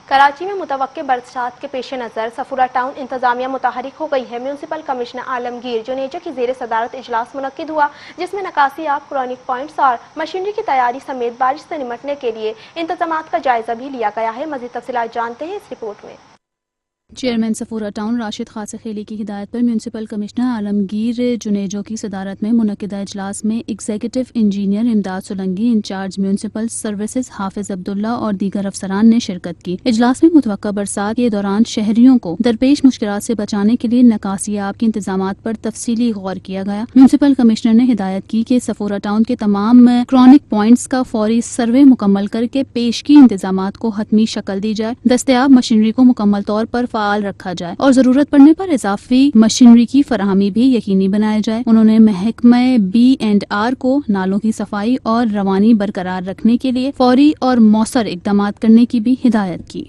کراچی میں متوقع برسات کے پیش نظر صفورہ ٹاؤن انتظامیہ متحرک ہو گئی ہے۔ میونسپل کمشنر عالمگیر جنیجا کی زیر صدارت اجلاس منعقد ہوا، جس میں نکاسی آب، کرونک پوائنٹس اور مشینری کی تیاری سمیت بارش سے نمٹنے کے لیے انتظامات کا جائزہ بھی لیا گیا ہے۔ مزید تفصیلات جانتے ہیں اس رپورٹ میں۔ چیئرمین صفورہ ٹاؤن راشد خاص خیلی کی ہدایت پر میونسپل کمشنر عالمگیر جنیجو کی صدارت میں منعقدہ اجلاس میں ایگزیکٹو انجینئر امداد سولنگی، انچارج میونسپل سروسز حافظ عبداللہ اور دیگر افسران نے شرکت کی۔ اجلاس میں متوقع برسات کے دوران شہریوں کو درپیش مشکلات سے بچانے کے لیے نکاسی آب کے انتظامات پر تفصیلی غور کیا گیا۔ میونسپل کمشنر نے ہدایت کی کہ صفورہ ٹاؤن کے تمام کرونک پوائنٹس کا فوری سروے مکمل کر کے پیشگی انتظامات کو حتمی شکل دی جائے، دستیاب مشینری کو مکمل طور پر فعال رکھا جائے اور ضرورت پڑنے پر اضافی مشینری کی فراہمی بھی یقینی بنایا جائے۔ انہوں نے محکمہ B&R کو نالوں کی صفائی اور روانی برقرار رکھنے کے لیے فوری اور مؤثر اقدامات کرنے کی بھی ہدایت کی۔